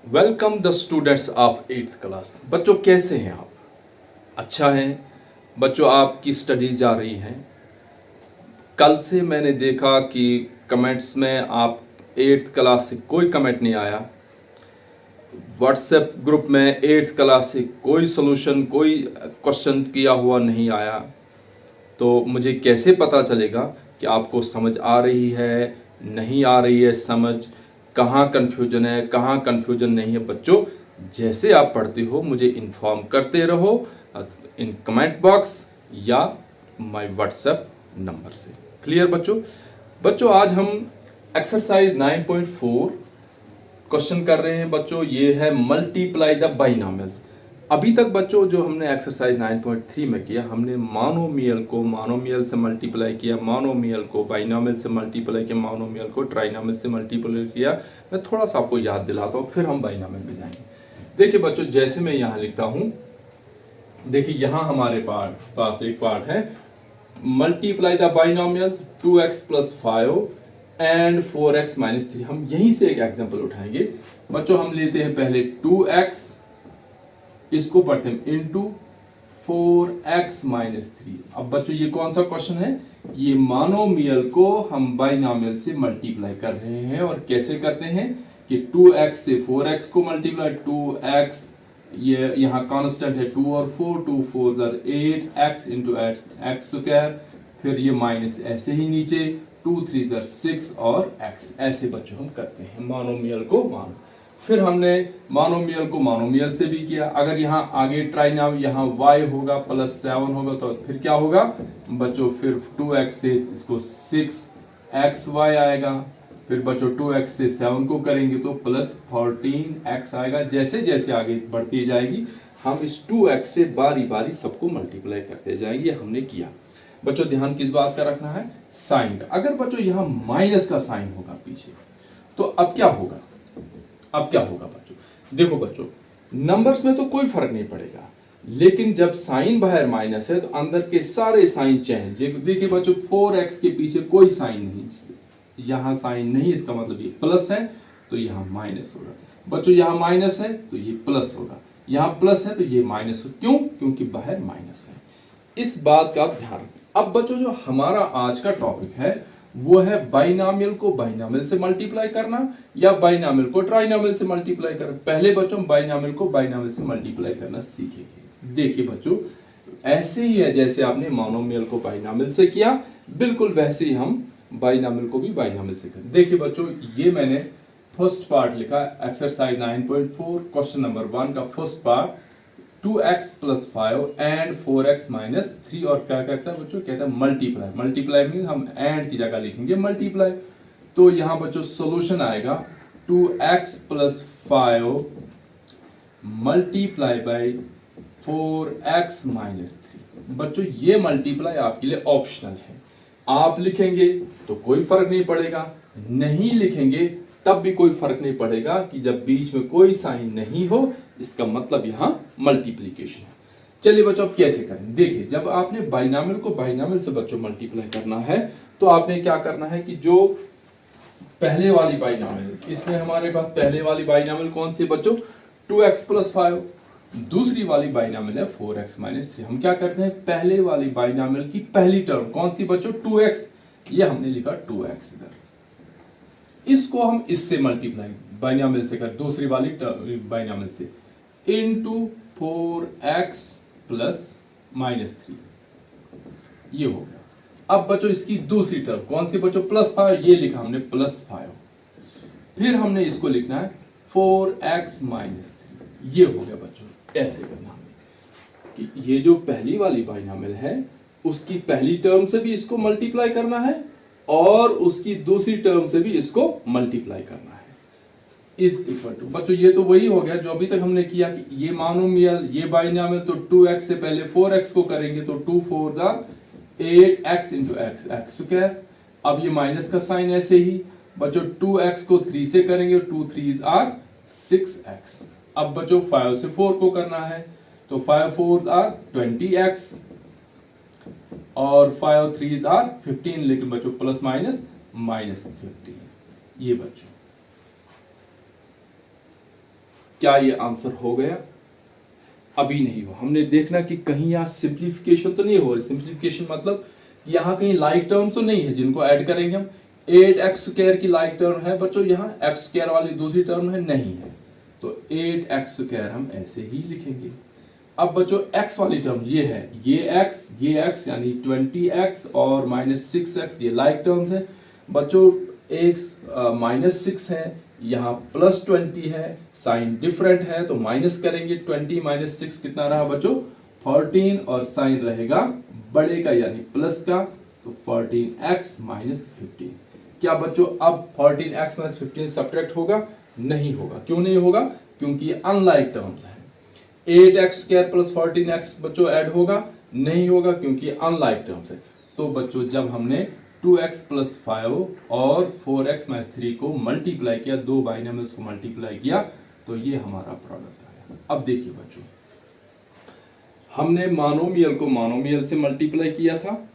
Welcome the students of 8th class. बच्चों कैसे हैं आप? अच्छा है बच्चों, आपकी स्टडी जा रही है। कल से मैंने देखा कि कमेंट्स में आप 8th क्लास से कोई कमेंट नहीं आया। व्हाट्सएप ग्रुप में 8th क्लास से कोई सॉल्यूशन, कोई क्वेश्चन किया हुआ नहीं आया। तो मुझे कैसे पता चलेगा कि आपको समझ आ रही है, नहीं आ रही है समझ, कहाँ कन्फ्यूजन है, कहाँ कन्फ्यूजन नहीं है? बच्चों जैसे आप पढ़ते हो मुझे इन्फॉर्म करते रहो इन कमेंट बॉक्स या माय व्हाट्सएप नंबर से। क्लियर बच्चों? बच्चों आज हम एक्सरसाइज 9.4 क्वेश्चन कर रहे हैं। बच्चों ये है मल्टीप्लाई द बाइनॉमियल्स। अभी तक बच्चों जो हमने एक्सरसाइज 9.3 में किया, हमने मोनोमियल को मोनोमियल से मल्टीप्लाई किया, मोनोमियल को बाइनॉमियल से मल्टीप्लाई किया, मोनोमियल को ट्राइनॉमियल से मल्टीप्लाई किया। मैं थोड़ा सा आपको याद दिलाता हूँ, फिर हम बाइनॉमियल में जाएंगे। देखिए बच्चों, जैसे मैं यहाँ लिखता हूँ, देखिए यहाँ हमारे पास एक पार्ट है multiply the बाइनॉमियल्स 2x + 5 and 4x - 3। हम यहीं से एक एग्जांपल उठाएंगे। बच्चों हम लेते हैं पहले 2x, इसको पढ़ते हैं इंटू 4x - 3। अब बच्चों ये कौन सा क्वेश्चन है? ये मोनोमियल को हम बाइनॉमियल से मल्टीप्लाई कर रहे हैं। और कैसे करते हैं कि 2x से 4x को मल्टीप्लाई, 2x ये यहाँ कांस्टेंट है 2 और 4, 2 4 8, x इंटू एक्स स्क्वायर, फिर ये माइनस ऐसे ही नीचे 2 3 6 और x। ऐसे बच्चों हम करते हैं मोनोमियल को मान। फिर हमने मोनोमियल को मोनोमियल से भी किया। अगर यहाँ आगे ट्राइनॉम यहाँ y होगा +7 होगा तो फिर क्या होगा बच्चों? फिर 2x से इसको 6xy आएगा। फिर बच्चों 2x से 7 को करेंगे तो +14x आएगा। जैसे जैसे आगे बढ़ती जाएगी हम इस 2x से बारी बारी सबको मल्टीप्लाई करते जाएंगे। हमने किया। बच्चों ध्यान किस बात का रखना है? साइन। अगर बच्चों यहाँ माइनस का साइन होगा पीछे तो अब क्या होगा? अब क्या होगा बच्चों? देखो बच्चों, नंबर्स में तो कोई फर्क नहीं पड़ेगा, लेकिन जब साइन बाहर माइनस है तो अंदर के सारे साइन चेंज। देखिए बच्चों 4x के पीछे कोई साइन नहीं, यहां साइन नहीं, इसका मतलब ये प्लस है तो यहां माइनस होगा। बच्चों यहां माइनस है तो ये प्लस होगा, यहां प्लस है तो ये माइनस होगा। क्यों? क्योंकि बाहर माइनस है। इस बात का ध्यान रखें। अब बच्चों जो हमारा आज का टॉपिक है वो है बाइनॉमियल को बाइनॉमियल से मल्टीप्लाई करना या बाइनॉमियल को ट्राइनॉमियल से मल्टीप्लाई करना। पहले बच्चों बाइनॉमियल को बाइनॉमियल से मल्टीप्लाई करना सीखेंगे। देखिए बच्चों ऐसे ही है जैसे आपने मोनोमियल को बाइनॉमियल से किया, बिल्कुल वैसे ही हम बाइनॉमियल को भी बाइनॉमियल से करें। देखिए बच्चों ये मैंने फर्स्ट पार्ट लिखा एक्सरसाइज 9.4 क्वेश्चन नंबर 1 का first part 2x + 5 and 4x - 3। और क्या कहता है बच्चों? कहता है मल्टीप्लाई। मल्टीप्लाई मीन हम एंड की जगह लिखेंगे मल्टीप्लाई। तो यहां बच्चों सॉल्यूशन आएगा 2x + 5 मल्टीप्लाई बाय 4x - 3। बच्चों ये मल्टीप्लाई आपके लिए ऑप्शनल है। आप लिखेंगे तो कोई फर्क नहीं पड़ेगा, नहीं लिखेंगे तब भी कोई फर्क नहीं पड़ेगा कि जब बीच में कोई साइन नहीं हो, इसका मतलब यहां मल्टीप्लीकेशन है। चलिए बच्चों अब कैसे करें? देखिए जब आपने बाइनॉमियल को बाइनॉमियल से बच्चों मल्टीप्लाई करना है तो आपने क्या करना है कि जो पहले वाली बाइनॉमियल, इसमें हमारे पास पहले वाली बाइनॉमियल कौन सी बच्चों? 2x + 5। दूसरी वाली बाइनॉमियल है 4x - 3। हम क्या करते हैं? पहले वाली बाइनॉमियल की पहली टर्म कौन सी बच्चों? 2x। ये हमने लिखा 2x इधर, इसको हम इससे मल्टीप्लाई बाइनॉमियल से कर, दूसरी वाली बाइनॉमियल से इनटू 4x + -3। ये हो गया। अब बच्चों इसकी दूसरी टर्म कौन सी बच्चों? +5। ये लिखा हमने +5। फिर हमने इसको लिखना है 4x - 3। ये हो गया बच्चों। ऐसे करना हमने कि ये जो पहली वाली बाइनॉमियल है उसकी पहली टर्म से भी इसको मल्टीप्लाई करना है और उसकी दूसरी टर्म से भी इसको मल्टीप्लाई करना है। इज इक्वल टू बच्चों ये तो वही हो गया जो अभी तक हमने किया कि ये मोनोमियल ये बाइनॉमियल, तो 2x से पहले 4x को करेंगे तो 2 4 8x इंटू एक्स स्क्वायर। अब ये माइनस का साइन ऐसे ही बच्चों 2x को 3 से करेंगे, 2 3 6x। अब बच्चों 5 से 4 को करना है तो 5 4 20x और 5 3 15, लेकिन बच्चों प्लस माइनस -15। ये बच्चों क्या ये आंसर हो गया? अभी नहीं हुआ। हमने देखना कि कहीं यहाँ सिंप्लीफिकेशन तो नहीं हो रही। सिंप्लीफिकेशन मतलब यहाँ कहीं लाइक टर्म तो नहीं है जिनको ऐड करेंगे हम। 8x² की लाइक टर्म है बच्चों, यहाँ x² वाली दूसरी टर्म है नहीं है, तो 8x² हम ऐसे ही लिखेंगे। अब बच्चों x वाली टर्म ये है, ये x यानी 20x और -6x ये लाइक टर्म्स है बच्चों। x -6 है, यहाँ +20 है, साइन डिफरेंट है तो माइनस करेंगे। 20 - 6 कितना रहा बच्चों? 14 और साइन रहेगा बड़े का यानी प्लस का, तो 14x - 15। क्या बच्चों अब 14x - 15 सब्ट्रैक्ट होगा? नहीं होगा। क्यों नहीं होगा? क्योंकि ये अनलाइक टर्म्स है। 8x² + 14x बच्चों ऐड होगा? नहीं होगा क्योंकि अनलाइक टर्म्स है। तो बच्चों जब हमने 2x + 5 और 4x - 3 को मल्टीप्लाई किया, दो बाइनोमियल्स को मल्टीप्लाई किया, तो ये हमारा प्रोडक्ट आया। अब देखिए बच्चों, हमने मोनोमियल को मोनोमियल से मल्टीप्लाई किया था,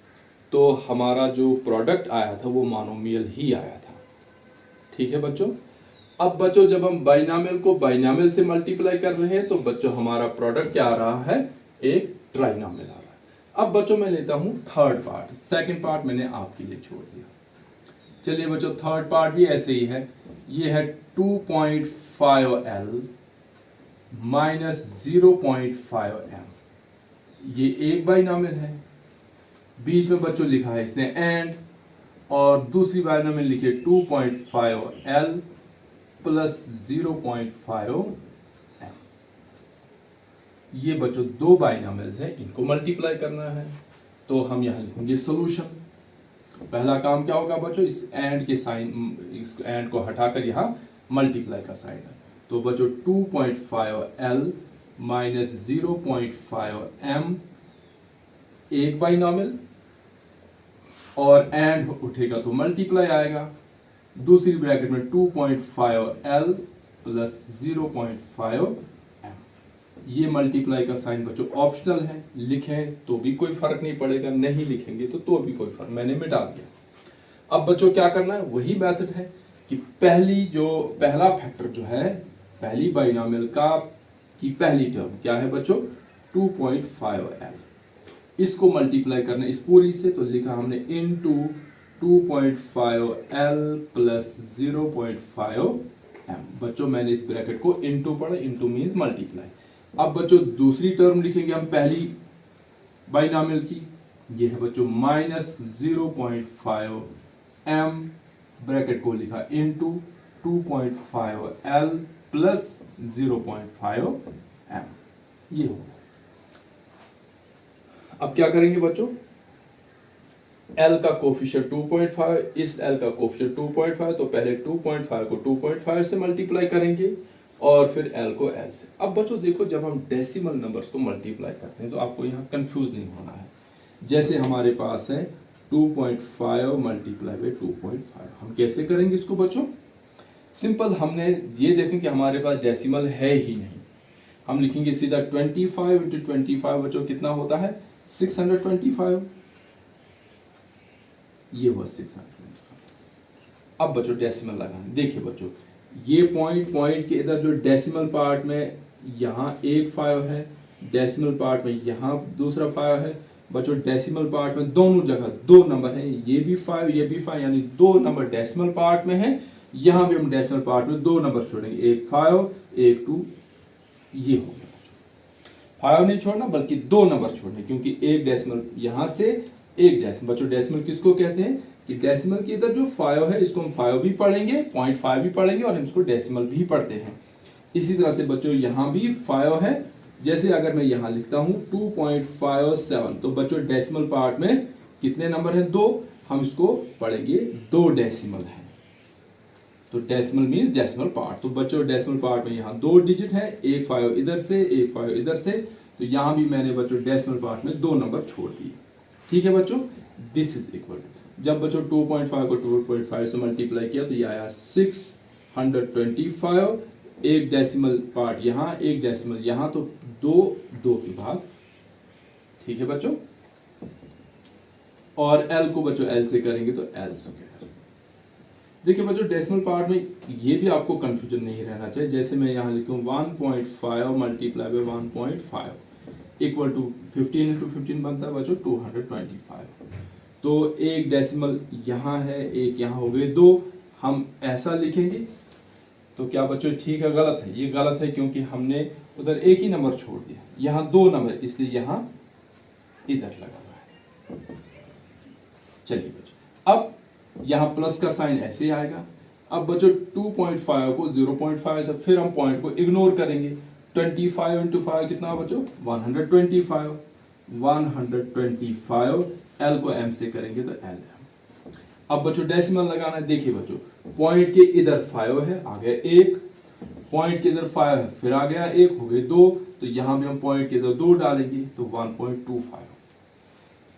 तो हमारा जो प्रोडक्ट आया था वो मोनोमियल ही आया था। ठीक है बच्चों। अब बच्चों जब हम बाइनोमियल को बाइनोमियल से मल्टीप्लाई कर रहे हैं तो बच्चों हमारा प्रोडक्ट क्या आ रहा है? एक ट्राइनोमियल आ रहा है। अब बच्चों मैं लेता हूं थर्ड पार्ट, सेकंड पार्ट मैंने आपके लिए छोड़ दिया। चलिए बच्चों थर्ड पार्ट भी ऐसे ही है। ये है 2.5L - 0.5M। ये एक बाइनोमियल है। बीच में बच्चों लिखा है इसने एंड, और दूसरी बाइनोमियल लिखी 2.5L + 0.5M। ये बच्चों दो बाइनोमियल्स है, इनको मल्टीप्लाई करना है, तो हम यहां लिखेंगे सॉल्यूशन। पहला काम क्या होगा बच्चों? इस एंड के साइन, इस एंड को हटाकर यहां मल्टीप्लाई का साइन है, तो बच्चों 2.5L - 0.5M एक बाइनोमियल, और एंड उठेगा तो मल्टीप्लाई आएगा। दूसरी ब्रैकेट में 2.5L + 0.5M। ये मल्टीप्लाई का साइन बच्चों ऑप्शनल है, लिखें तो भी कोई फर्क नहीं पड़ेगा, नहीं लिखेंगे तो भी कोई फर्क, मैंने मिटा दिया। अब बच्चों क्या करना है? वही मेथड है कि पहला फैक्टर जो है, पहली बाइनोमियल की पहली टर्म क्या है बच्चों? 2.5L। इसको मल्टीप्लाई करना इस पूरी से, तो लिखा हमने इनटू 2.5L + 0.5M। बच्चों मैंने इस ब्रैकेट को इनटू पढ़ा, इनटू मींस मल्टीप्लाई। अब बच्चों दूसरी टर्म लिखेंगे हम पहली बाइनोमियल की, ये है बच्चों -0.5M, ब्रैकेट को लिखा इनटू 2.5L + 0.5M। ये हो गया। अब क्या करेंगे बच्चों? L का कोफिशिएंट 2.5, इस L का कोफिशिएंट 2.5, तो पहले 2.5 को 2.5 से मल्टीप्लाई करेंगे और फिर L को L से। अब बच्चों देखो, जब हम डेसिमल नंबर्स को मल्टीप्लाई करते हैं तो आपको यहाँ कंफ्यूज नहीं होना है। जैसे हमारे पास है 2.5 × 2.5, हम कैसे करेंगे इसको बच्चों? सिंपल, हमने ये देखें कि हमारे पास डेसिमल है ही नहीं, हम लिखेंगे सीधा 25 × 25 बच्चों कितना होता है? 625। ये हुआ 625। अब बच्चों डेसिमल लगाना। देखिए बच्चों, ये पॉइंट के इधर जो डेसिमल पार्ट में यहाँ एक 5 है, डेसिमल पार्ट में यहाँ दूसरा 5 है। बच्चों डेसिमल पार्ट में दोनों जगह दो नंबर हैं, ये भी 5 ये भी 5, यानी दो नंबर डेसिमल पार्ट में है। यहाँ भी हम डेसिमल पार्ट में दो नंबर छोड़ेंगे, एक 5 एक 2। ये हो गया, 5 नहीं छोड़ना बल्कि दो नंबर छोड़ने, क्योंकि एक डेसिमल यहाँ से एक डेसिमल। बच्चों डेसिमल किसको कहते हैं? कि डेसिमल के इधर जो 5 है इसको हम 5 भी पढ़ेंगे, 0.5 भी पढ़ेंगे, और हम इसको डेसिमल भी पढ़ते हैं। इसी तरह से बच्चों यहाँ भी 5 है। जैसे अगर मैं यहाँ लिखता हूँ 2.57, तो बच्चों डेसिमल पार्ट में कितने नंबर हैं? 2। हम इसको पढ़ेंगे 2 डेसिमल है, तो डेसिमल मीन्स डेसिमल पार्ट। तो बच्चों डेसिमल पार्ट में यहाँ 2 डिजिट है, एक 5 इधर से एक 5 इधर से, तो यहाँ भी मैंने बच्चों डेसिमल पार्ट में 2 नंबर छोड़ दिए। ठीक है बच्चों, दिस इज इक्वल। जब बच्चों 2.5 को 2.5 से मल्टीप्लाई किया तो ये आया 625। एक डेसिमल पार्ट यहाँ, एक डेसिमल यहाँ, तो 2 के बाद। ठीक है बच्चों, और L को बच्चों L से करेंगे तो L स्क्वायर। देखिए बच्चों डेसिमल पार्ट में ये भी आपको कंफ्यूजन नहीं रहना चाहिए। जैसे मैं यहाँ लिखता हूँ 1.5 multiply by 1.5 equal to 15 into 15 बनता है बच्चों 225। तो एक डेसिमल यहाँ है, एक यहाँ हो गए दो। हम ऐसा लिखेंगे तो क्या बच्चों ठीक है गलत है? ये गलत है क्योंकि हमने उधर एक ही नंबर छोड़ दिया, यहाँ दो नंबर, इसलिए यहाँ इधर लगा हुआ है। चलिए बच्चों अब यहाँ प्लस का साइन ऐसे आएगा। अब बच्चों 2.5 को 0.5 से फिर हम पॉइंट को इग्नोर करेंगे। 25 इंटू 5 कितना बच्चों? 125। 125 एल को एम से करेंगे तो एल एम। अब बच्चों डेसिमल लगाना है। देखिए बच्चों पॉइंट के इधर 5 है, आ गया 1, पॉइंट के इधर 5 है, फिर आ गया 1, हो गए 2, तो यहां भी हम पॉइंट के इधर 2 डालेंगे तो 1.25।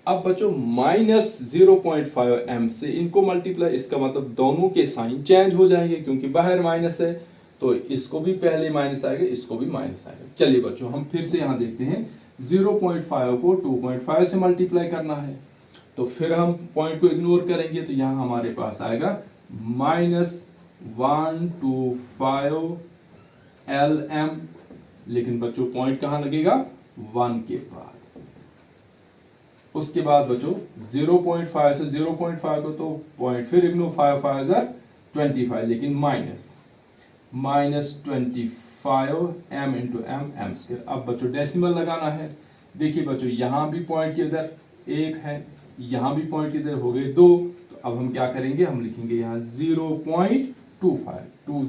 अब बच्चों माइनस 0.5 एम से इनको मल्टीप्लाई, इसका मतलब दोनों के साइन चेंज हो जाएंगे क्योंकि बाहर माइनस है, तो इसको भी पहले माइनस आएगा, इसको भी माइनस आएगा। चलिए बच्चों हम फिर से यहां देखते हैं 0.5 को 2.5 से मल्टीप्लाई करना है, तो फिर हम पॉइंट को इग्नोर करेंगे तो यहां हमारे पास आएगा -125 एल एम। लेकिन बच्चों पॉइंट कहां लगेगा? 1 के बाद। उसके बाद बच्चों 0.5 से 0.5 को तो पॉइंट फिर इग्नोर, 5×5 = 25, लेकिन -25 m into m m square. अब बच्चों डेसिमल लगाना है। देखिए बच्चों यहां भी पॉइंट के इधर 1 है, यहां भी पॉइंट के इधर हो गए 2, तो अब हम क्या करेंगे? हम लिखेंगे यहां 0.25,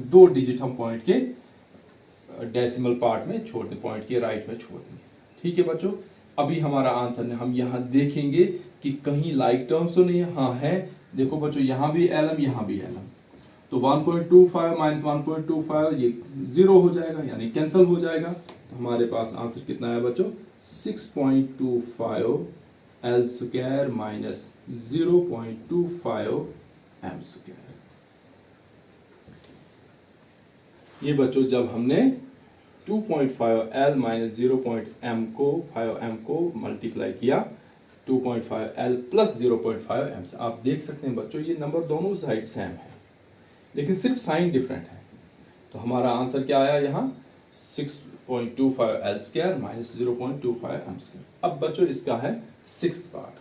2 डिजिट हम पॉइंट के डेसिमल पार्ट में छोड़ दें, पॉइंट के राइट में छोड़ देंगे। ठीक है बच्चों, अभी हमारा आंसर है, हम यहां देखेंगे कि कहीं लाइक टर्म्स तो नहीं है। हाँ है, देखो बच्चों यहां भी एलएम, यहां भी एलएम, तो 1.25 माइनस 1.25 ये 0 हो जाएगा, यानी कैंसिल हो जाएगा। तो हमारे पास आंसर कितना है बच्चों? 6.25 l square minus 0.25 m square. ये बच्चों जब हमने 2.5 एल माइनस 0.m को 5m को मल्टीप्लाई किया 2.5 एल प्लस 0.5 एम से, आप देख सकते हैं बच्चों ये नंबर दोनों साइड सेम है, लेकिन सिर्फ साइन डिफरेंट है। तो हमारा आंसर क्या आया यहाँ? 6.25 l square minus 0.25 m square. अब बच्चों इसका है 6th पार्ट।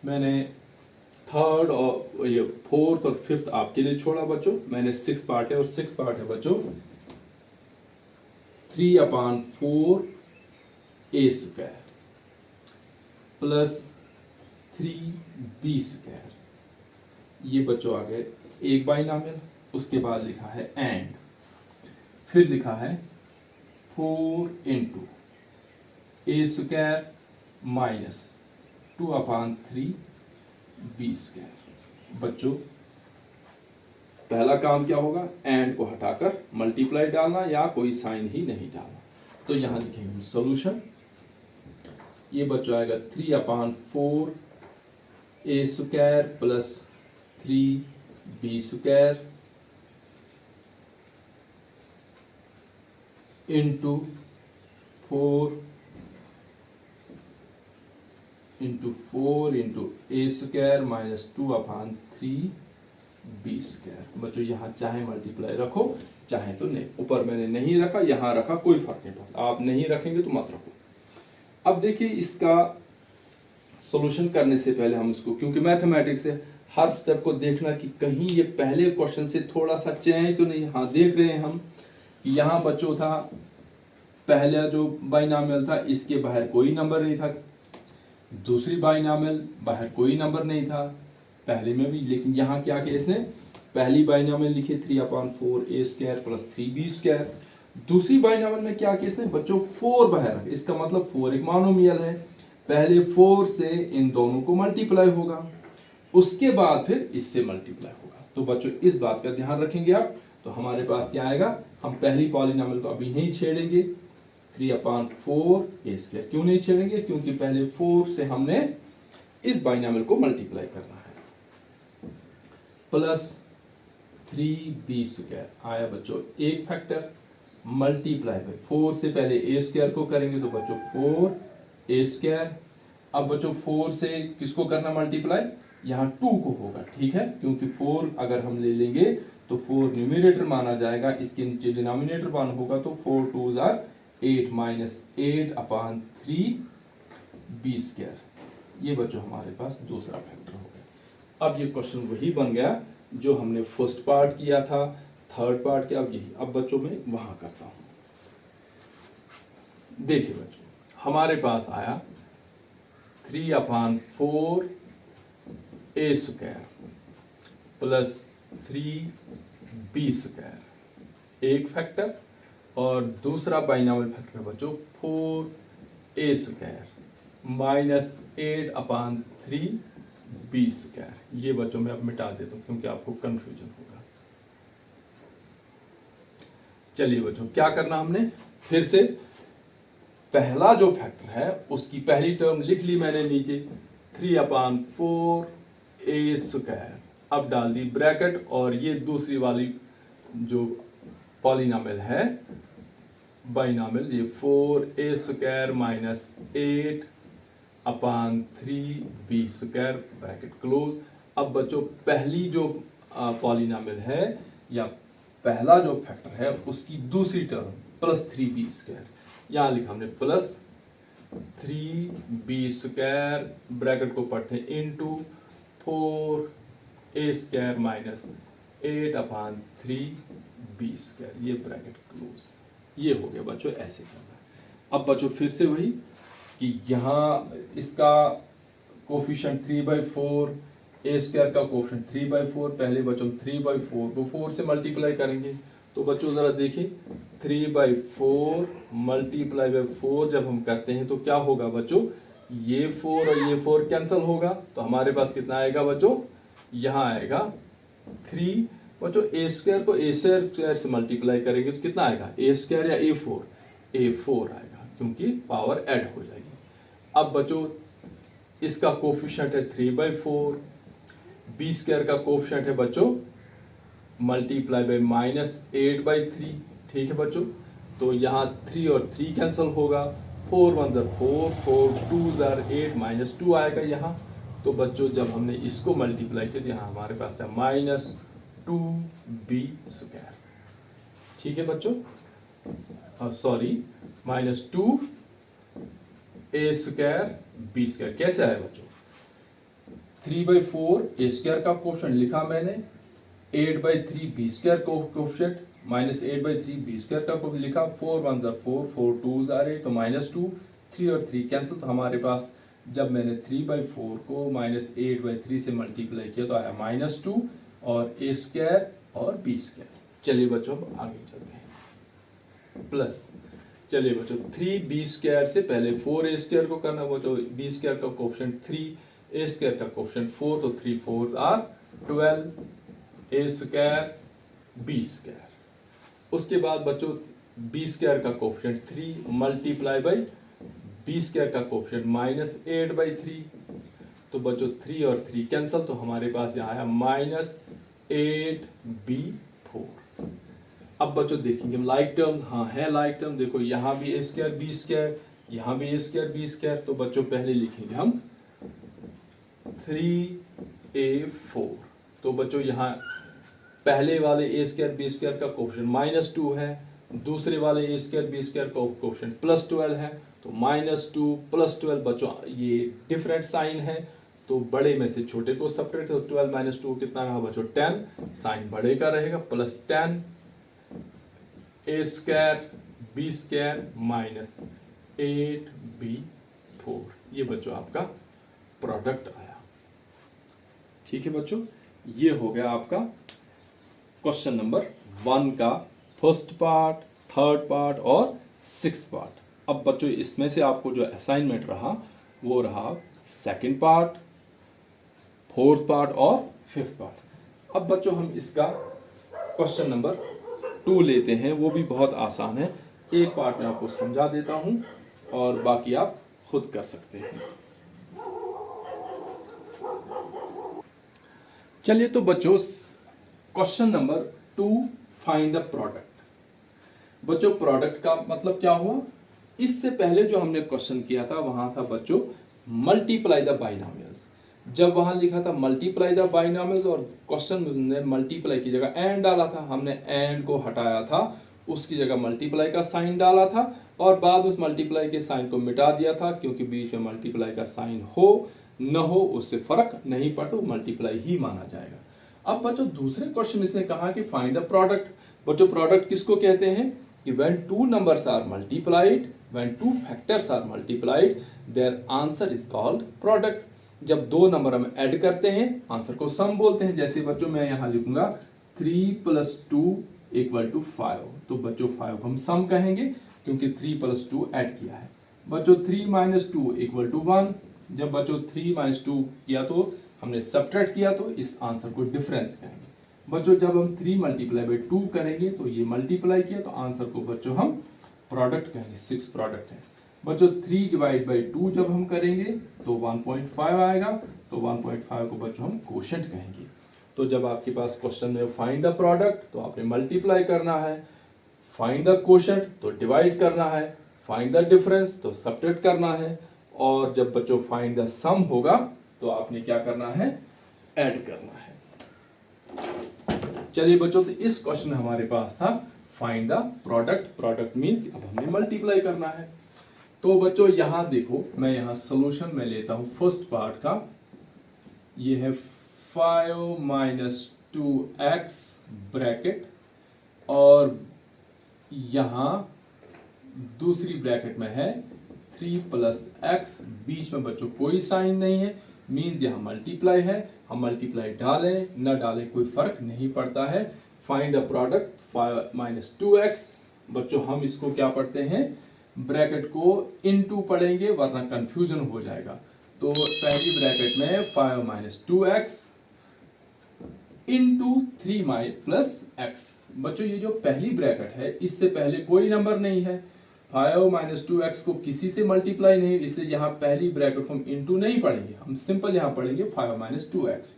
मैंने 3rd और ये 4th और 5th आपके लिए छोड़ा बच्चों। मैंने 6th पार्ट है, और 6th पार्ट है बच्चों 3/4 a square plus 3b square. ये बच्चों आ गए एक बाइनॉमियल। उसके बाद लिखा है एंड, फिर लिखा है 4 into a square minus 2/3 b square. बच्चों पहला काम क्या होगा? एंड को हटाकर मल्टीप्लाई डालना, या कोई साइन ही नहीं डालना। तो यहां लिखेंगे सॉल्यूशन। ये बच्चों आएगा 3/4 a square plus 3b square into 4 into a square minus 2/3 b square. बच्चों यहाँ चाहे मल्टीप्लाई रखो चाहे तो नहीं, ऊपर मैंने नहीं रखा, यहाँ रखा, कोई फर्क नहीं पड़ता। आप नहीं रखेंगे तो मत रखो। अब देखिए इसका सॉल्यूशन करने से पहले हम इसको, क्योंकि मैथमेटिक्स है, हर स्टेप को देखना कि कहीं ये पहले क्वेश्चन से थोड़ा सा चेंज तो नहीं। हाँ देख रहे हैं हम कि यहाँ बच्चों था पहला जो बाइनॉमियल था इसके बाहर कोई नंबर नहीं था, दूसरी बाइनॉमियल बाहर कोई नंबर नहीं था पहले में भी, लेकिन यहाँ क्या किया इसने? पहली बाइनॉमियल लिखी 3/4 a square plus 3b square. दूसरी बाइनॉमियल में क्या किया इसने? बच्चों 4 बाहर रखा, इसका मतलब 4 एक मोनोमियल है। पहले 4 से इन दोनों को मल्टीप्लाई होगा, उसके बाद फिर इससे मल्टीप्लाई होगा। तो बच्चों इस बात का ध्यान रखेंगे आप। तो हमारे पास क्या आएगा? हम पहली पॉलिनॉमियल को अभी नहीं छेड़ेंगे, 3/4 a स्क्वायर। क्यों नहीं छेड़ेंगे? क्योंकि पहले 4 से हमने इस बाइनॉमियल को मल्टीप्लाई करना है, प्लस 3b स्क्वायर आया बच्चों एक फैक्टर, मल्टीप्लाई बाय 4 से पहले a स्क्वायर को करेंगे तो बच्चों 4 a स्क्वायर अब बच्चों 4 से किसको करना मल्टीप्लाई, यहाँ 2 को होगा, ठीक है, क्योंकि 4 अगर हम ले लेंगे तो 4 न्यूमिनेटर माना जाएगा, इसके नीचे डिनोमिनेटर 1 होगा, तो 4 2s are 8 minus 8/3 b square. ये बच्चों हमारे पास दूसरा फैक्टर हो गया। अब ये क्वेश्चन वही बन गया जो हमने फर्स्ट पार्ट किया था, थर्ड पार्ट किया, अब यही। अब बच्चों में वहां करता हूं। देखिए बच्चों, हमारे पास आया 3/4 a square plus 3b square एक फैक्टर, और दूसरा बाइनॉमियल फैक्टर बच्चों 4a square minus 8/3 b square. ये बच्चों में अब मिटा देता हूं क्योंकि आपको कंफ्यूजन होगा। चलिए बच्चों, क्या करना हमने, फिर से पहला जो फैक्टर है उसकी पहली टर्म लिख ली मैंने नीचे, 3/4 a स्क्वायर, अब डाल दी ब्रैकेट, और ये दूसरी वाली जो पॉलिनॉमियल है बाइनॉमियल, ये 4a square minus 8/3 b square bracket close. अब बच्चों पहली जो पॉलिनॉमियल है या पहला जो फैक्टर है उसकी दूसरी टर्म प्लस 3b स्क्वायर, यहां लिखा हमने प्लस 3b स्क्वायर, ब्रैकेट को पढ़ते हैं into 4a square minus 8/3 b square, ये ब्रैकेट क्लोज। ये हो गया बच्चों, ऐसे करना है। अब बच्चों फिर से वही कि यहाँ इसका कोफिशिएंट 3/4, a स्क्वायर का कोफिशिएंट 3/4, पहले बच्चों 3/4 को 4 से मल्टीप्लाई करेंगे, तो बच्चों जरा देखिए 3/4 मल्टीप्लाई बाई 4 जब हम करते हैं तो क्या होगा बच्चों, ये 4 और ये 4 कैंसिल होगा, तो हमारे पास कितना आएगा बच्चों, यहाँ आएगा 3। बच्चों a स्क्वायर को a स्क्वायर से मल्टीप्लाई करेंगे तो कितना आएगा, a स्क्वायर या a4 आएगा, क्योंकि पावर ऐड हो जाएगी। अब बच्चों इसका कोफिशिएंट है 3/4, b स्क्वायर का कोफिशिएंट है बच्चों मल्टीप्लाई बाई माइनस 8/3, ठीक है बच्चों, तो यहाँ 3 और 3 कैंसिल होगा, 4 1 4, 4 2 8 माइनस 2 आएगा यहाँ। तो बच्चों जब हमने इसको मल्टीप्लाई किया तो यहाँ हमारे पास है माइनस 2b स्क्वायर, ठीक है बच्चों, sorry minus 2a square b square. कैसे आया बच्चों, 3/4 a स्क्वायर का कोफिशिएंट लिखा मैंने, 8/3 b स्क्वायर को कोफिशिएंट माइनस 8/3 b स्क्वायर का को लिखा, 4 1 4, 4 2 8, तो माइनस 2, 3 और 3 कैंसिल, तो हमारे पास जब मैंने 3/4 को माइनस 8/3 से मल्टीप्लाई किया तो आया माइनस 2 और a स्क्वायर और b स्क्वायर। चलिए बच्चों आगे चलते हैं, प्लस चलिए बच्चों 3b स्क्वायर से पहले 4a स्क्वायर को करना, बच्चों b स्क्वायर का कोफिशिएंट 3, a स्क्वायर का कोफिशिएंट 4, तो 3 4s are 12, a square b square. उसके बाद बच्चों b स्क्वायर का coefficient 3 multiply by b square का कोफिशिएंट माइनस 8/3, तो बच्चों 3 और 3 कैंसिल, तो हमारे पास यहाँ आया माइनस 8b4। अब बच्चों देखेंगे लाइक टर्म, हाँ है लाइक टर्म, देखो यहाँ भी a स्क्वायर b स्क्वायर, यहाँ भी a स्क्वायर b स्क्वायर, तो बच्चों पहले लिखेंगे हम 3a4, तो बच्चों यहाँ पहले वाले a स्क्वायर b स्क्वायर का कोफिशिएंट माइनस 2 है, दूसरे वाले a स्क्वायर b स्क्वायर का कोफिशिएंट प्लस 12 है, तो माइनस 2 प्लस 12 बच्चों ये डिफरेंट साइन है, तो बड़े में से छोटे को सेपरेट, तो 12 माइनस 2 कितना रहा बच्चों 10, साइन बड़े का रहेगा, plus 10 a square b square minus 8b4, ये बच्चों आपका प्रोडक्ट आया, ठीक है बच्चों। ये हो गया आपका क्वेश्चन नंबर 1 का फर्स्ट पार्ट, थर्ड पार्ट और सिक्स्थ पार्ट। अब बच्चों इसमें से आपको जो असाइनमेंट रहा वो रहा सेकंड पार्ट, फोर्थ पार्ट और फिफ्थ पार्ट। अब बच्चों हम इसका क्वेश्चन नंबर 2 लेते हैं, वो भी बहुत आसान है, एक पार्ट में आपको समझा देता हूं और बाकी आप खुद कर सकते हैं। चलिए तो बच्चों question number 2, find the product. बच्चों प्रोडक्ट का मतलब क्या हुआ, इससे पहले जो हमने क्वेश्चन किया था वहां था बच्चों मल्टीप्लाई द बाइनॉमियल्स। जब वहां लिखा था मल्टीप्लाई द बाइनॉमियल्स और क्वेश्चन में मल्टीप्लाई की जगह एंड डाला था, हमने एंड को हटाया था, उसकी जगह मल्टीप्लाई का साइन डाला था और बाद में उस मल्टीप्लाई के साइन को मिटा दिया था, क्योंकि बीच में मल्टीप्लाई का साइन हो न हो उससे फर्क नहीं पड़ता, वो मल्टीप्लाई ही माना जाएगा। अब बच्चों दूसरे क्वेश्चन इसने कहा कि फाइंड द प्रोडक्ट। बच्चों प्रोडक्ट किसको कहते हैं कि when two numbers are multiplied, when two factors are multiplied, their answer is called product. जब दो नंबर हम ऐड करते हैं आंसर को सम बोलते हैं। जैसे बच्चों मैं यहां लिखूंगा 3 + 2 = 5, तो बच्चों 5 हम सम कहेंगे क्योंकि 3 + 2 ऐड किया है। बच्चों 3 - 2 = 1, जब बच्चों 3 - 2 किया तो हमने सब्ट्रैक्ट किया तो इस आंसर को डिफरेंस कहेंगे। बच्चों जब हम 3 × 2 करेंगे तो ये मल्टीप्लाई किया तो आंसर को बच्चों हम प्रोडक्ट कहेंगे, 6 प्रोडक्ट है। बच्चों 3/2 जब हम करेंगे तो 1.5 आएगा, तो 1.5 को बच्चों हम कोशेंट कहेंगे। तो जब आपके पास क्वेश्चन में फाइंड द प्रोडक्ट तो आपने मल्टीप्लाई करना है, फाइंड द कोशेंट तो डिवाइड करना है, फाइंड द डिफरेंस तो सब्ट्रैक्ट करना है, और जब बच्चों फाइंड द सम होगा तो आपने क्या करना है, ऐड करना है। चलिए बच्चों, तो इस क्वेश्चन में हमारे पास था find the product. Product means अब हमने मल्टीप्लाई करना है। तो बच्चों यहां देखो, मैं यहां सॉल्यूशन में लेता हूं फर्स्ट पार्ट का, ये है 5 - 2x ब्रैकेट, और यहां दूसरी ब्रैकेट में है 3 + x, बीच में बच्चों कोई साइन नहीं है, मींस यहां मल्टीप्लाई है। हम मल्टीप्लाई डालें न डालें कोई फर्क नहीं पड़ता है। Find the product 5 - 2x। बच्चों हम इसको क्या पढ़ते हैं, ब्रैकेट को इनटू पढ़ेंगे वरना कंफ्यूजन हो जाएगा। तो पहली ब्रैकेट में 5 - 2x इंटू 3 + x। बच्चों ये जो पहली ब्रैकेट है इससे पहले कोई नंबर नहीं है, 5 - 2x को किसी से मल्टीप्लाई नहीं, इसलिए यहाँ पहली ब्रैकेट को हम इंटू नहीं पढ़ेंगे, हम सिंपल यहाँ पढ़ेंगे 5 - 2x।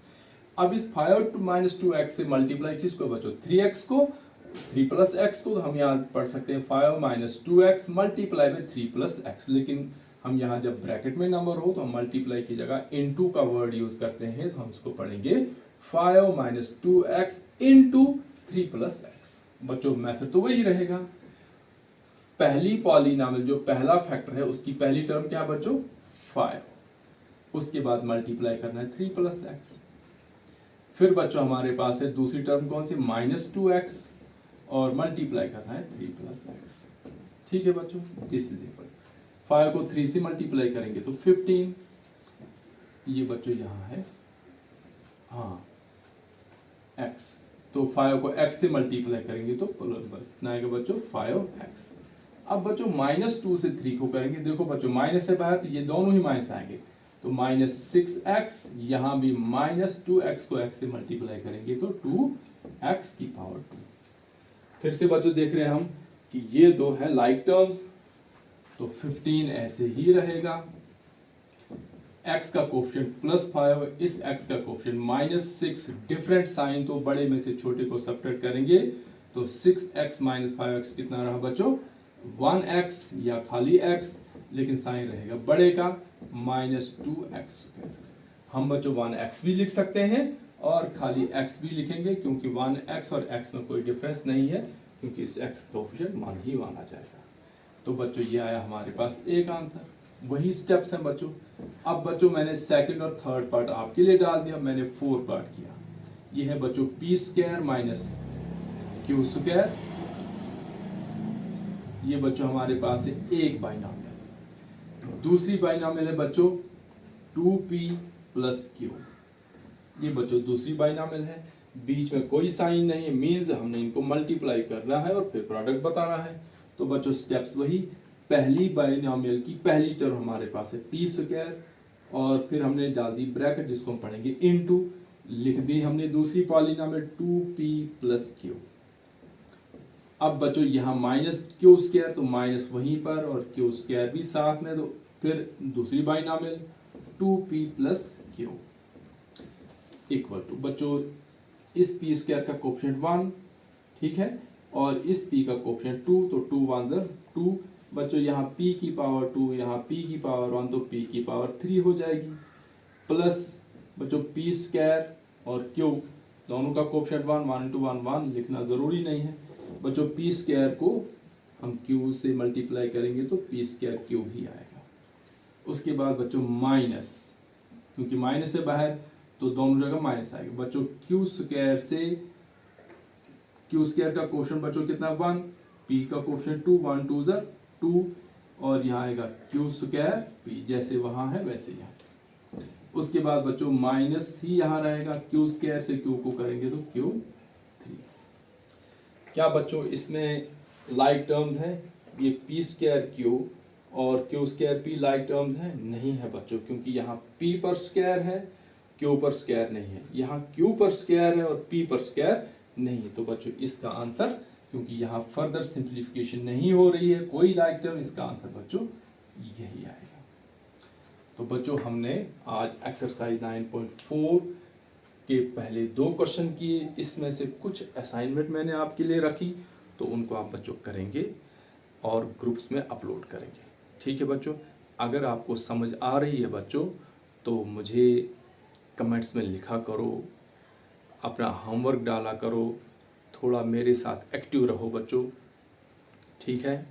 अब इस 5 - 2x से मल्टीप्लाई किसको बच्चों, 3x को, 3 + x को, तो हम यहाँ पढ़ सकते हैं 5 - 2x मल्टीप्लाई में 3 + x। लेकिन हम यहाँ जब ब्रैकेट में नंबर हो तो हम मल्टीप्लाई की जगह इनटू का वर्ड यूज करते हैं, तो हम इसको पढ़ेंगे 5 - 2x इंटू 3 + x। बच्चों मेथड तो वही रहेगा, पहली पॉलिनॉमियल जो पहला फैक्टर है उसकी पहली टर्म क्या है बच्चों, 5, उसके बाद मल्टीप्लाई करना है 3 + x। फिर बच्चों हमारे पास है दूसरी टर्म कौन सी, -2x, और मल्टीप्लाई करना है 3 + x। ठीक है बच्चों, दिस इज इक्वल 5 को 3 से मल्टीप्लाई करेंगे तो 15, ये बच्चों यहाँ है हाँ x, तो 5 को x से मल्टीप्लाई करेंगे तो कितना आएगा बच्चों, 5x। अब बच्चों -2 से 3 को करेंगे, देखो बच्चों माइनस से बाहर तो ये दोनों ही माइनस आएंगे, तो -6x, यहाँ भी -2x को x से मल्टीप्लाई करेंगे तो 2x की पावर 2। फिर से बच्चों देख रहे हैं हम कि ये दो हैं लाइक टर्म्स, तो 15 ऐसे ही रहेगा, x का कोफिशिएंट +5, इस x का कोफिशिएंट -6, डिफरेंट साइन, तो बड़े में से छोटे को सब्ट्रैक्ट करेंगे तो 6x - 5x कितना रहा बच्चों, 1x या खाली x, लेकिन साइन रहेगा बड़े का -2x। हम बच्चों 1x भी लिख सकते हैं और खाली x भी लिखेंगे, क्योंकि 1x और x में कोई डिफरेंस नहीं है, क्योंकि इस x का कोफिशिएंट मान ही माना जाएगा। तो बच्चों ये आया हमारे पास एक आंसर, वही स्टेप्स हैं बच्चों। अब बच्चों मैंने सेकंड और थर्ड पार्ट आपके लिए डाल दिया, मैंने 4 पार्ट किया। ये है बच्चों p² - q², ये बच्चों हमारे पास है एक बाइनॉमियल। दूसरी बाइनॉमियल है बच्चों 2p + q, ये बच्चों दूसरी बाइनॉमियल है, बीच में कोई साइन नहीं है, मींस हमने इनको मल्टीप्लाई करना है और फिर प्रोडक्ट बताना है। तो बच्चों स्टेप्स वही, पहली बाइनॉमियल की पहली टर्म हमारे पास है p², और फिर हमने डाल दी ब्रैकेट जिसको हम पढ़ेंगे इनटू, लिख दी हमने दूसरी पॉलिनॉमियल 2p + q। अब बच्चों यहाँ -q², तो माइनस वहीं पर और q² भी साथ में, तो फिर दूसरी binomial 2p + q equal to बच्चों इस p² का कोफिशिएंट 1, ठीक है, और इस p का कोफिशिएंट 2, तो 2 × 1 = 2, बच्चों यहाँ p की पावर 2, यहाँ p की पावर 1, तो p की पावर 3 हो जाएगी, प्लस बच्चों p स्क्वायर और q दोनों का कोएफिशिएंट 1 into 1 लिखना ज़रूरी नहीं है बच्चों। p स्क्वायर को हम q से मल्टीप्लाई करेंगे तो p स्क्वायर q ही आएगा। उसके बाद बच्चों माइनस, क्योंकि माइनस है बाहर तो दोनों जगह माइनस आएगा बच्चों। q स्क्वायर से q स्क्वायर का कोएफिशिएंट बच्चों कितना 1, p का कोएफिशिएंट 2, 1 2 ज़ा 2 और यहाँ आएगा q स्क्वायर p, जैसे वहाँ है वैसे यहाँ। उसके बाद बच्चों माइनस ही यहाँ रहेगा, q स्क्वायर से q को करेंगे तो q3। क्या बच्चों इसमें लाइक टर्म्स हैं? ये p स्क्वायर q और q square p like terms हैं? नहीं है बच्चों, क्योंकि यहाँ p पर स्क्वायर है, q पर स्क्वायर नहीं है। यहाँ q पर स्क्वायर है और p पर स्क्वायर नहीं है। तो बच्चों इसका आंसर, क्योंकि यहाँ फर्दर सिंप्लीफिकेशन नहीं हो रही है कोई लाइक टर्म, इसका आंसर बच्चों यही आएगा। तो बच्चों हमने आज एक्सरसाइज 9.4 के पहले 2 क्वेश्चन किए, इसमें से कुछ असाइनमेंट मैंने आपके लिए रखी, तो उनको आप बच्चों करेंगे और ग्रुप्स में अपलोड करेंगे। ठीक है बच्चों, अगर आपको समझ आ रही है बच्चों तो मुझे कमेंट्स में लिखा करो, अपना होमवर्क डाला करो, थोड़ा मेरे साथ एक्टिव रहो बच्चों, ठीक है।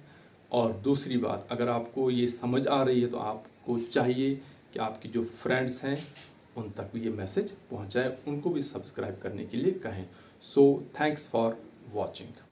और दूसरी बात, अगर आपको ये समझ आ रही है तो आपको चाहिए कि आपके जो फ्रेंड्स हैं उन तक भी ये मैसेज पहुंचाए, उनको भी सब्सक्राइब करने के लिए कहें। So thanks for watching.